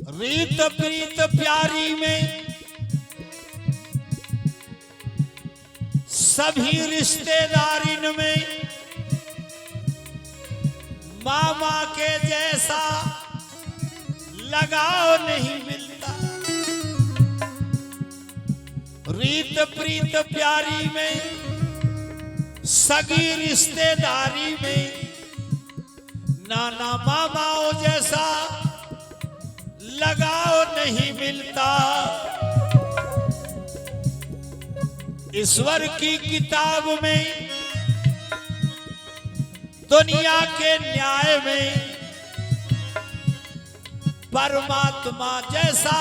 रीत प्रीत प्यारी में सभी रिश्तेदारिन में मामा के जैसा लगाव नहीं मिलता। रीत प्रीत प्यारी में सगी रिश्तेदारी में नाना मामाओं जैसा लगाव नहीं मिलता। ईश्वर की किताब में दुनिया के न्याय में परमात्मा जैसा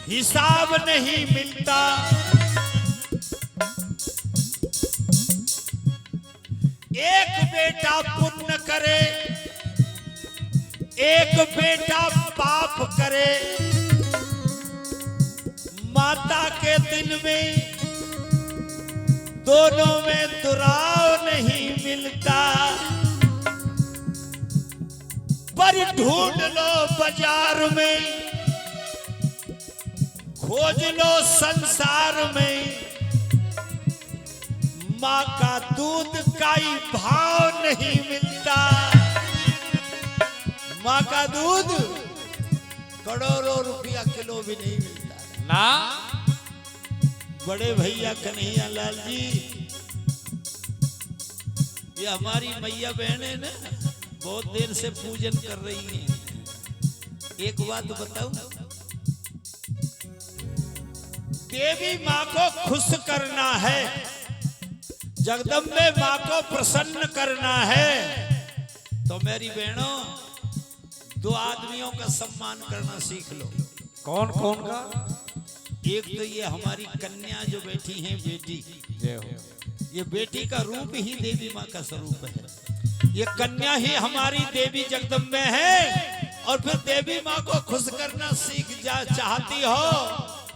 हिसाब नहीं मिलता। एक बेटा पुण्य करे, एक बेटा पाप करे, माता के दिल में दोनों में दुराव नहीं मिलता। पर ढूंढ लो बाजार में, खोज लो संसार में, माँ का दूध का ही भाव नहीं मिलता। माँ का दूध करोड़ों रुपया किलो भी नहीं मिलता ना। बड़े भैया कन्हैया लाल जी, ये हमारी मैया बहनें ना बहुत देर से पूजन कर रही हैं। एक बात बताऊं, देवी माँ को खुश करना है, जगदम्बे माँ को प्रसन्न करना है, तो मेरी बहनों दो आदमियों का सम्मान करना सीख लो। कौन कौन का? एक तो ये हमारी कन्या जो बैठी हैं, बेटी, जय हो। ये बेटी का रूप ही देवी माँ का स्वरूप है। ये कन्या ही हमारी देवी जगदम्बे है। और फिर देवी माँ को खुश करना सीख जा चाहती हो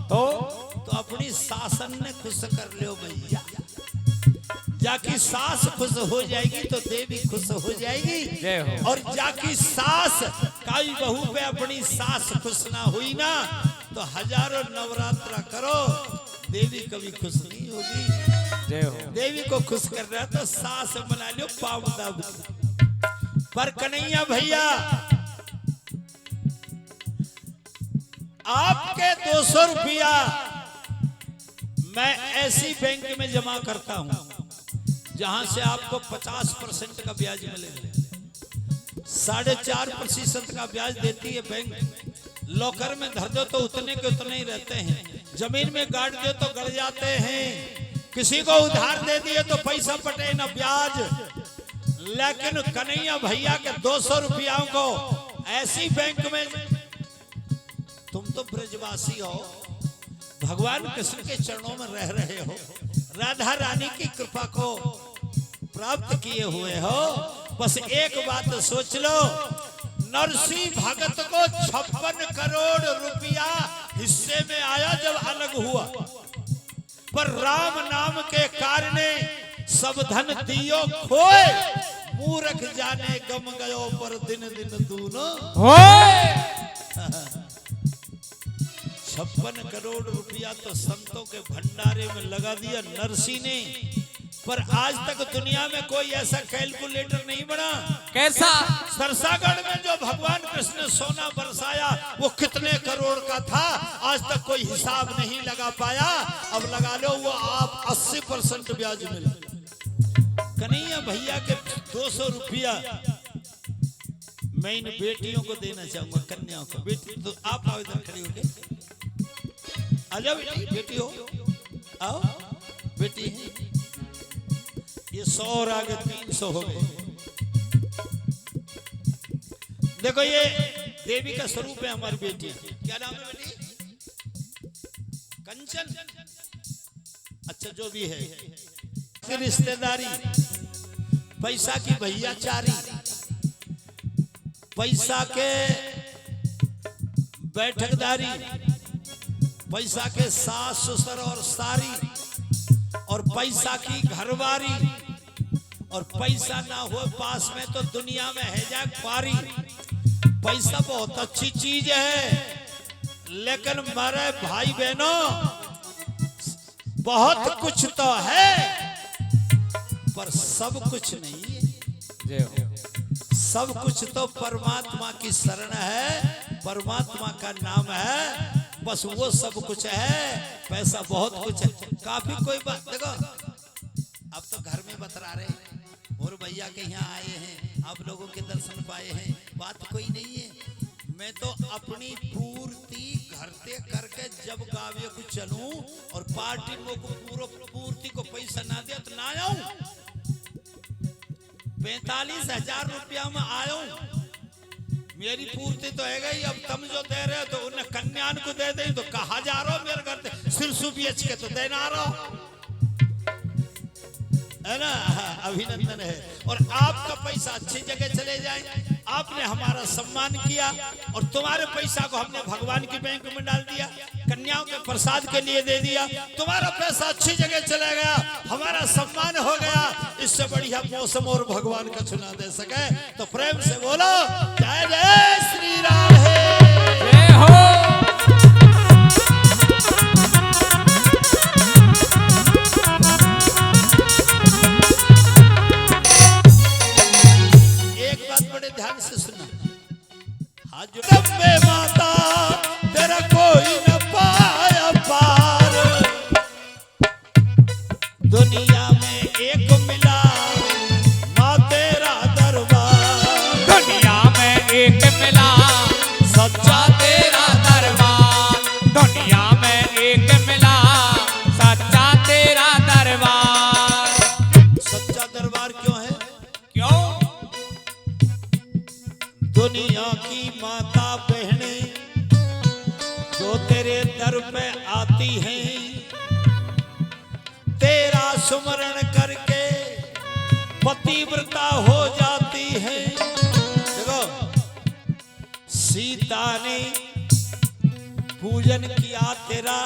तो अपनी सासन ने खुश कर लो भैया। जाकी सास खुश हो जाएगी तो देवी खुश हो जाएगी। जय हो। और जाकी सास काई बहू पे अपनी सास खुश ना हुई ना तो हजारों नवरात्रा करो, देवी कभी खुश नहीं होगी। जय हो। देवी को खुश कर रहा तो सास बना लो पावदा। पर कन्हैया भैया, आपके 200 रुपया मैं ऐसी बैंक में जमा करता हूं जहां से आपको 50% का ब्याज मिलेगा। 4.5% का ब्याज देती है बैंक। लॉकर में धर दो तो उतने के उतने ही रहते हैं, जमीन में गाड़ दो तो गड़ जाते हैं, किसी को उधार दे दिए तो पैसा पटे न ब्याज। लेकिन कन्हैया भैया के 200 रुपया को ऐसी बैंक में, तुम तो ब्रजवासी हो, भगवान कृष्ण के चरणों में रह रहे हो, राधा रानी की कृपा को प्राप्त किए हुए हो। बस एक बात सोच लो, नरसिंह भगत को 56 करोड़ रुपया हिस्से में आया जब अलग हुआ, पर राम नाम के कारण सब धन दियो खोए, मूर्ख जाने गम गयो पर दिन दिन दूनो। 56 करोड़ रुपया तो संतों के भंडारे में लगा दिया नरसिंह ने। पर आज तक दुनिया में कोई ऐसा कैलकुलेटर नहीं बना। कैसा? सरसागढ़ में जो भगवान कृष्ण ने सोना बरसाया वो कितने करोड़ का था, आज तक कोई हिसाब नहीं लगा पाया। अब लगा लो वो आप 80% ब्याज मिले। कन्हैया भैया के 200 रुपया मैं इन बेटियों को देना चाहूंगा, कन्याओं को। बेटी तो आप आओ इधर खड़ी होके, आ जाओ बेटी हो, आओ बेटी है। ये 100 और आगे 300 हो गए। देखो ये देवी का स्वरूप है हमारी बेटी। क्या नाम है बेटी? कंचन। अच्छा जो भी है, रिश्तेदारी, पैसा की भैयाचारी, पैसा के बैठकदारी, पैसा के सास ससुर और सारी, और पैसा की घरवारी, और पैसा ना हो पास में तो दुनिया में है जा पारी। पैसा बहुत अच्छी चीज है, लेकिन मेरे भाई बहनों बहुत कुछ तो है पर सब कुछ नहीं है। जय हो। सब कुछ तो परमात्मा की शरण है, परमात्मा का नाम है, बस वो सब कुछ है। पैसा बहुत कुछ है, काफी कोई बात देखो। अब तो घर में बतरा रहे हैं और भैया के यहाँ आए हैं, आप लोगों के दर्शन पाए हैं, बात कोई नहीं है। मैं तो अपनी पूर्ति घर से करके जब गावे को चलूं और पार्टी को पूर्ति को पैसा ना दे तो ना आऊं। 45,000 रुपया में आयो, मेरी पूर्ति तो है गई। अब तुम जो दे रहे हो तो उन्हें कन्यान को दे दे तो कहा जा रहा हो, मेरे घर से सिरसू बेच के तो देना रहो, है ना। अभिनंदन है। और आपका पैसा अच्छी जगह चले जाए। आपने हमारा सम्मान किया और तुम्हारे पैसा को हमने भगवान की बैंक में डाल दिया, कन्याओं के प्रसाद के लिए दे दिया, तुम्हारा पैसा अच्छी जगह चला गया, हमारा सम्मान हो गया। इससे बढ़िया मौसम और भगवान का चुना दे सके तो प्रेम से बोलो जय जय श्री राम है। जय हो। ध्यान से सुनना, हाथ जोड़े माता तेरा कोई न पाया पार, दुनिया में एक मिला माँ तेरा दरबार, दुनिया में एक मिला सच्चा तेरा दरबार, दुनिया में एक मिला सच्चा तेरा दरबार। सच्चा दरबार क्यों है? क्यों? दुनिया की माता बहनें जो तेरे दर पे आती हैं, तेरा सुमरण करके पतिव्रता हो जाती हैं। देखो सीता ने पूजन किया तेरा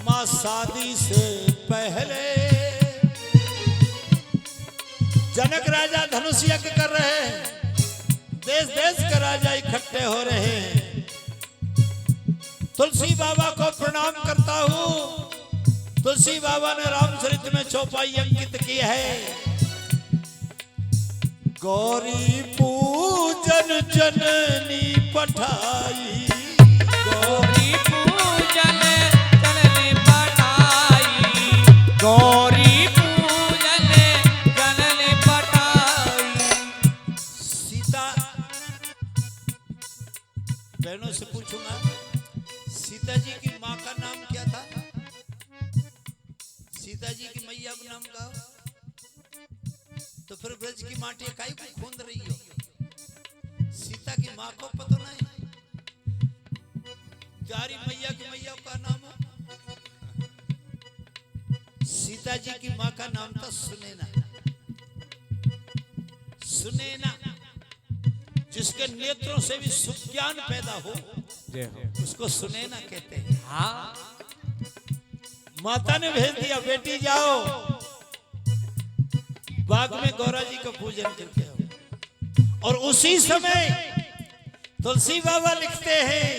मां शादी से पहले। जनक राजा धनुष यज्ञ कर रहे हैं, देश देश के राजा इकट्ठे हो रहे हैं। तुलसी बाबा को प्रणाम करता हूँ। तुलसी बाबा ने रामचरित में चौपाई अंकित की है, गौरी पूजन जननी पठाई, गौरी पूजन जननी पठाई, गौरी पूजन जननी पठाई। सीता बहनों से पूछूंगा, सीता जी की माँ का नाम क्या था? सीता जी की मैया का नाम का, तो फिर ब्रज की माटी काई को खोद रही हो? सीता की माँ को पता नहीं, प्यारी मैया की मैया का नाम है? सीता जी की माँ का नाम था सुनैना। सुनैना जिसके नेत्रों से भी सुज्ञान पैदा हो उसको सुनैना कहते हैं। हाँ। माता ने भेज दिया, बेटी जाओ बाग में गौरा जी का पूजन करके आओ। और उसी समय तुलसी बाबा लिखते हैं,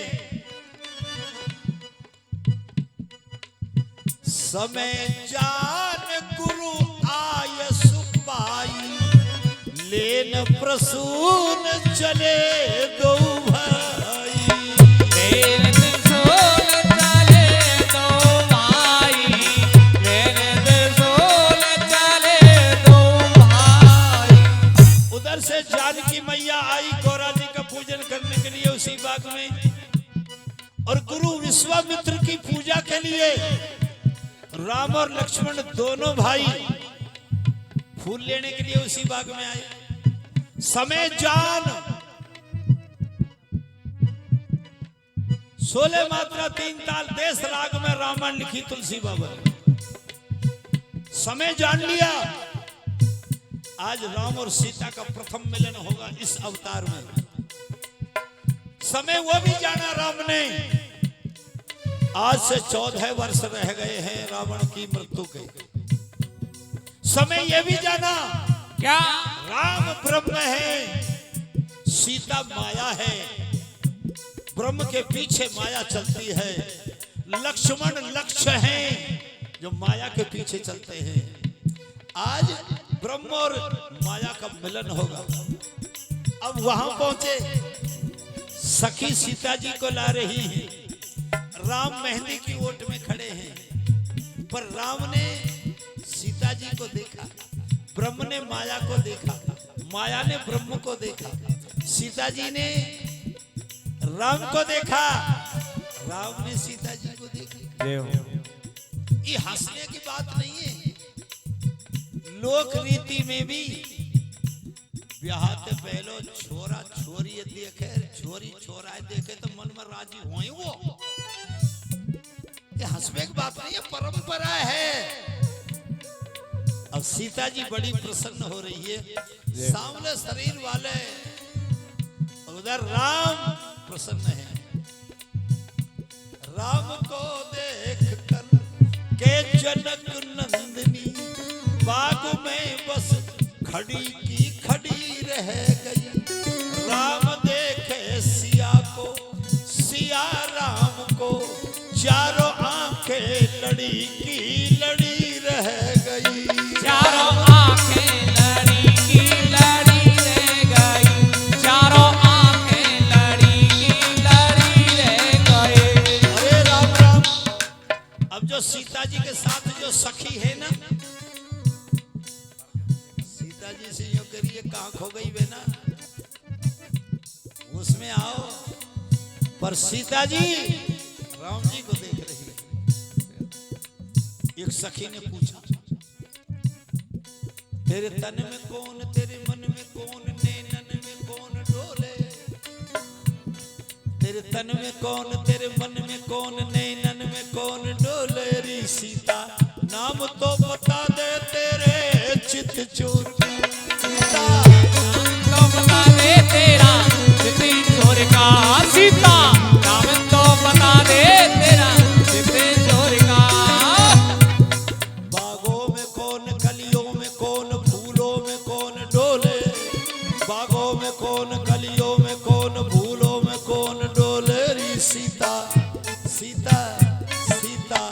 समय जान गुरु आय सुपाई, लेन प्रसून चले दो भाई, लेन प्रसून चले दो भाई, लेन प्रसून चले दो भाई। उधर से जानकी मैया आई गौरा जी का पूजन करने के लिए उसी बाग में, और गुरु विश्वामित्र की पूजा के लिए राम और लक्ष्मण दोनों भाई फूल लेने के लिए उसी बाग में आए। समय जान 16 मात्रा 3 ताल देश राग में रामायण लिखी तुलसी बाबा ने। समय जान लिया, आज राम और सीता का प्रथम मिलन होगा इस अवतार में। समय वो भी जाना राम ने, आज से 14 वर्ष रह गए हैं रावण की मृत्यु के। समय ये भी जाना क्या? राम ब्रह्म है, सीता माया है, ब्रह्म के पीछे माया चलती है। लक्ष्मण लक्ष्य हैं जो माया के पीछे चलते हैं। आज ब्रह्म और माया का मिलन होगा। अब वहां पहुंचे, सखी सीता जी को ला रही है। राम मेहंदी की ओट में खड़े हैं, पर राम ने सीता जी को देखा, ब्रह्म ने माया को देखा, माया ने ब्रह्म को देखा, सीता जी ने राम को देखा, राम ने सीता जी को देखा। ये हंसने की बात नहीं है। लोक रीति में भी ब्याहते पहलो छोरा छोरी देखे, छोरी छोरा देखे तो मन में राजी हुए। वो ये हंसने की बात नहीं है, परंपरा है। अब सीता जी बड़ी प्रसन्न हो रही है, सामने शरीर वाले, उधर राम प्रसन्न है। राम को देखकर के जनक नंदिनी बाग में बस खड़ी की खड़ी रह गई। राम देखे सिया को, सिया राम को, चारों आंखें लड़ी की लड़ी रह गई। चारों आंखें लड़ी की लड़ी रह गई, चारों आंखें लड़ी की लड़ी रह गई। अरे राम राम। अब जो सीता जी के साथ जो सखी है ना, सीता जी से यूं करिए कहाँ खो गई वे ना, उसमें आओ। पर सीता जी राम जी को देख रही है। एक सखी ने पूछा, तेरे तन में कौन, तेरे मन में कौन, नैनन में कौन डोले? तेरे तन में कौन, तेरे मन में कौन, नैनन में कौन डोले? री सीता नाम तो बता दे तेरे चित चोर का। सीता तो बता दे तेरा चित चोर का, सीता नाम तो बता दे तेरा चित चोर का। बागों में कौन, कलियों में कौन, फूलों में कौन डोले? बागों में कौन, कलियों में कौन, फूलों में कौन डोले? री सीता सीता सीता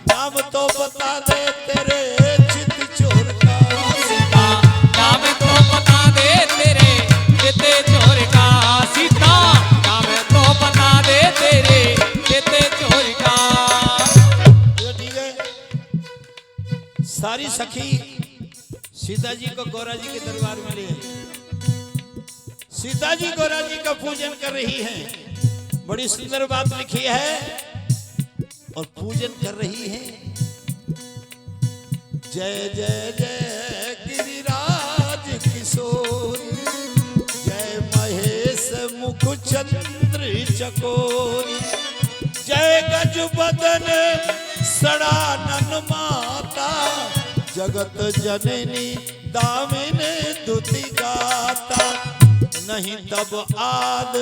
नाम तो बता दे तेरे चित चोर का। सीता नाम तो बता दे तेरे चित चोर का, सीता नाम तो बता दे तेरे चित चोर का। ये ठीक है। सारी सखी सीता जी को गौरा जी के दरबार में ले आई। सीता जी गौरा जी का पूजन कर रही हैं। बड़ी सुंदर बात लिखी है और पूजन कर रही है। जय जय जय गिरिराज किशोर, जय महेश मुख चंद्र चकोरी, जय गज बदन सड़ानन माता, जगत जननी दामिनी दुति गाता। नहीं तब आद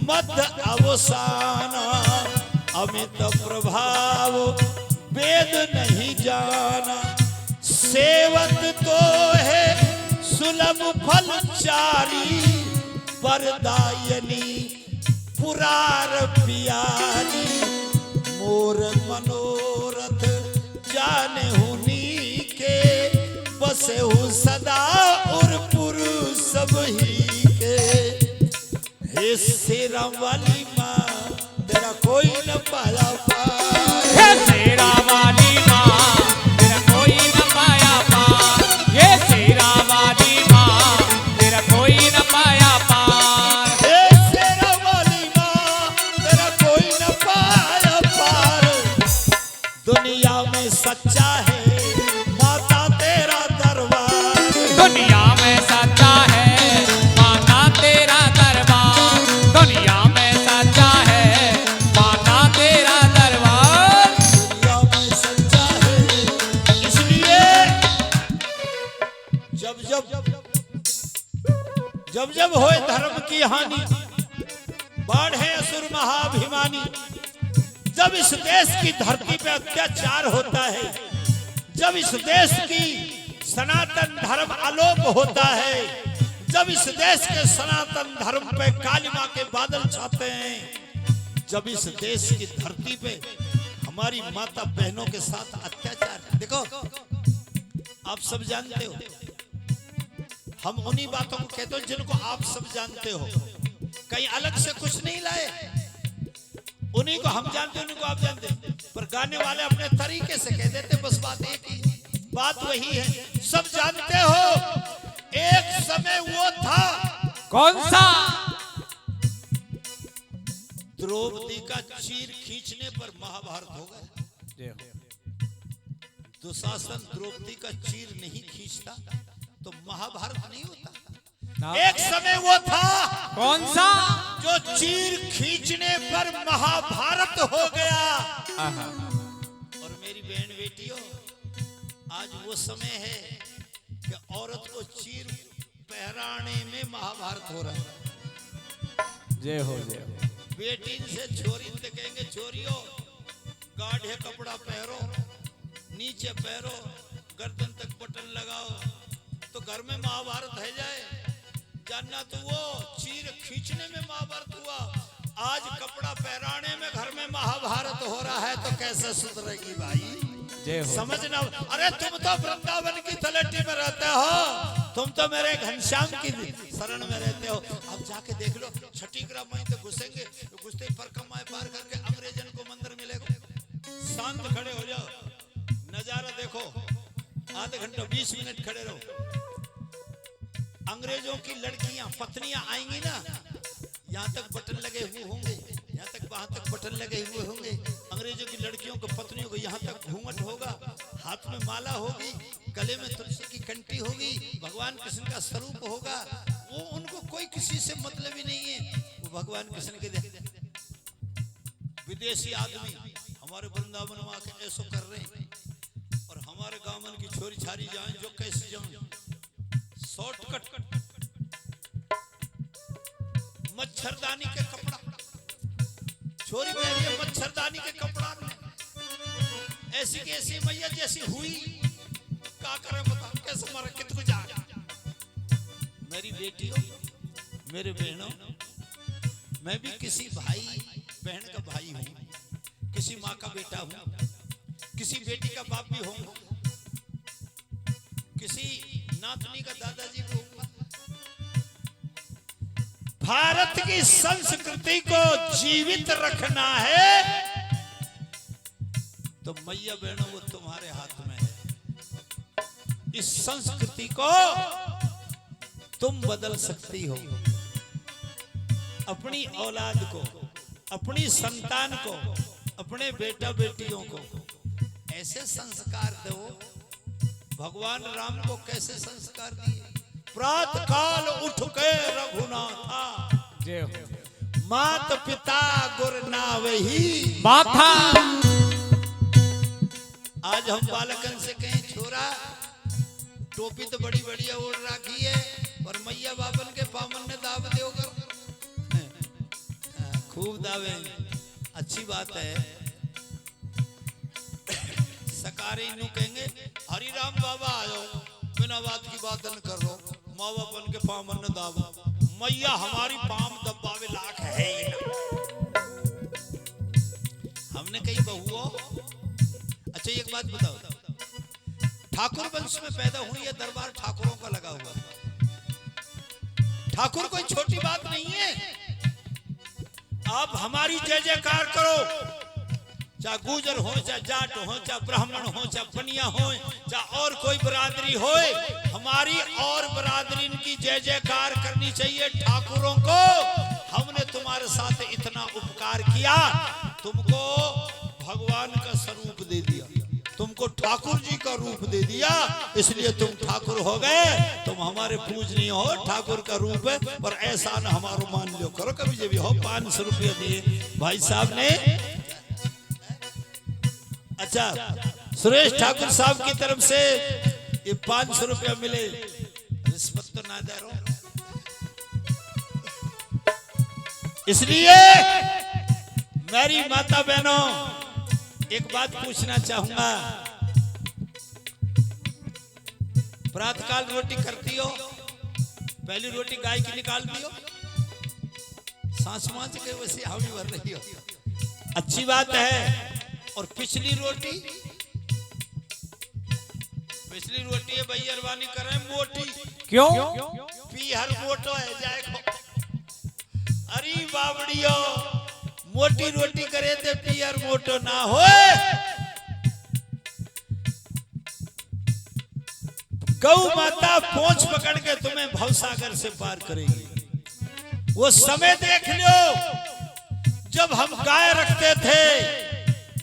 मध्य अवसाना, अमित प्रभाव वेद नहीं जाना। सेवत तो है सुलभ फल चारी, वरदायनी पुरार पियारी। मोर मनोरथ जाने हुनी के, बसे हूँ सदा और पुरुष सब ही के। हे शेरा वाली माँ तेरा कोई न पाया पार। हे शेरा वाली माँ तेरा कोई न पाया पार, ये शेरा वाली माँ तेरा कोई न पाया पार। हे शेरा वाली माँ तेरा कोई न पाया पार। दुनिया में सच्चा है माता तेरा दरबार। दुनिया में सच्चा है माता तेरा दरबार, दुनिया में सच्चा है माता तेरा दरबार। दुनिया में सच्चा है। इसलिए जब जब होए धर्म की हानि, बाढ़े असुर महाभिमानी, जब इस देश की धरती पे अत्याचार होता है, जब इस देश की सनातन धर्म आलोप होता है, जब इस देश के सनातन धर्म पे काली मां के बादल छाते हैं, जब इस देश की धरती पे हमारी माता बहनों के साथ अत्याचार, देखो आप सब जानते हो, हम उन्हीं बातों को कहते हो जिनको आप सब जानते हो, कहीं अलग से कुछ नहीं लाए, उन्हीं को हम जानते, उन्हीं को आप जानते, पर गाने वाले अपने तरीके से कह देते, बस बात एक ही, बात वही है, सब जानते हो। एक समय वो था, कौन सा? द्रौपदी का चीर खींचने पर महाभारत हो गया। दुशासन द्रौपदी का चीर नहीं खींचता तो महाभारत नहीं होता। एक समय वो था, कौन सा? जो चीर खींचने पर महाभारत हो गया। और मेरी बहन बेटियों, आज वो समय है कि औरत को चीर पहराने में महाभारत हो रहा है। जय हो जय हो। बेटी से छोरी से कहेंगे, छोरियो गाढ़े कपड़ा पहरो, नीचे पैरो, गर्दन तक बटन लगाओ, तो घर में महाभारत है जाए। जानना तो वो चीर खींचने में महाभारत हुआ, आज कपड़ा पहराने में घर में महाभारत हो रहा है, तो कैसे सुधरेगी भाई? समझना। अरे तुम तो वृंदावन की तलहटी में रहते हो, तुम तो मेरे घनश्याम की शरण में रहते हो। अब जाके देख लो, छठी ग्राम में तो घुसेंगे, घुसते परकमाए पार करके अंग्रेजन को मंदिर मिलेगा। शांत खड़े हो जाओ, नजारा देखो, आधे घंटा 20 मिनट खड़े रहो। अंग्रेजों की लड़कियां पत्नियां आएंगी ना, यहाँ तक बटन लगे हुए होंगे, यहाँ तक वहां तक बटन लगे हुए होंगे। अंग्रेजों की लड़कियों को पत्नियों को यहाँ तक घूंघट होगा, हाथ में माला होगी, गले में तुलसी की कंठी होगी, भगवान कृष्ण का स्वरूप होगा। वो उनको कोई किसी से मतलब ही नहीं है, वो भगवान कृष्ण के विदेशी आदमी हमारे वृंदावन में आके ऐसो कर रहे हैं, और हमारे गांव की छोरी छारी जाए जो कैसे जाए, शॉर्टकट, मच्छरदानी के कपड़ा, छोरी पहनी है मच्छरदानी के कपड़ा में, ऐसी की ऐसी मैया जैसी हुई, क्या करे बता, कैसे मारा कितने जा। मेरी बेटियों, मेरे बहनों, मैं भी किसी भाई बहन का भाई हूं, किसी माँ का बेटा हूं, किसी बेटी का बाप भी हूं, किसी नातनी का दादाजी भी हूं। भारत की संस्कृति को जीवित रखना है तो मैया बहनों वो तुम्हारे हाथ में है। इस संस्कृति को तुम बदल सकती हो। अपनी औलाद को, अपनी संतान को, अपने बेटा बेटियों को ऐसे संस्कार दो। भगवान राम को कैसे संस्कार दिए? प्रातः काल उठ के रघुनाथा, मात पिता गुर नावही माथा। आज हम बालकन से कहें, छोरा टोपी तो बड़ी बढ़िया ओढ़ रखी है, और मैया बाबन के पामन ने दाव दे कर खूब दावे, अच्छी बात है। सकारे इन्हों कहेंगे, हरि राम बाबा आयो, बिना बात की बात न करो, माँ बापन के पामन ने दावा। मैया हमारी पाम दबावे लाख है ही ना। हमने कही बहुओं, अच्छा एक बात बताओ, ठाकुर वंश में पैदा हुई है, दरबार ठाकुरों का लगा हुआ है। ठाकुर कोई छोटी बात नहीं है। आप हमारी जय जयकार करो, चाहे गुजर हो, चाहे जाट हो, चाहे ब्राह्मण हो, चाहे बनिया हो, चाहे और कोई बरादरी हो, हमारी और बरादरी की जय जयकार करनी चाहिए। ठाकुरों को हमने तुम्हारे साथ इतना उपकार किया, तुमको भगवान का स्वरूप दे दिया, तुमको ठाकुर जी का रूप दे दिया, इसलिए तुम ठाकुर हो गए। तुम हमारे पूजनीय हो, ठाकुर का रूप है, पर ऐसा न हमारो मान लो करो। कभी जब भी हो 500 रुपया दिए भाई साहब ने। अच्छा, सुरेश ठाकुर साहब की तरफ से ये 500 रुपया मिले, रिश्वत तो ना दे रहा। इसलिए मेरी माता बहनों, एक बात पूछना चाहूंगा, प्रातःकाल रोटी करती हो, पहली रोटी गाय की निकाल दियो, सांस मांझ के वैसे हावी भर रही हो, अच्छी बात है। और पिछली रोटी है भैया अरबानी कर रहे हैं मोटी, क्यों? पीहर मोटो है जाए को। अरे बावड़ियो मोटी रोटी करे थे पीहर मोटो ना होए। गौ माता पोंछ पकड़ के तुम्हें भवसागर से पार करेगी। वो समय देख लो जब हम गाय रखते थे,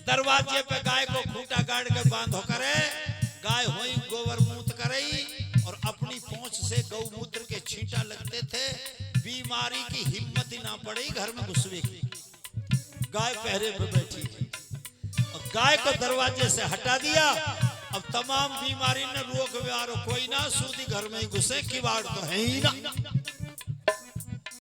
दरवाजे पे गाय को खूंटा गाड़ के बांधो करे, गाय होई गोबर मूत करई और अपनी पोंछ से गौमूत्र के छींटा लगते थे, बीमारी की हिम्मत ही ना पड़ी घर में घुसने की। गाय पहरे पे बैठी थी और गाय को दरवाजे से हटा दिया, अब तमाम बीमारी ने रोग व्यवहार कोई ना, सूदी घर में ही घुसे, किवाड़ तो है ही ना।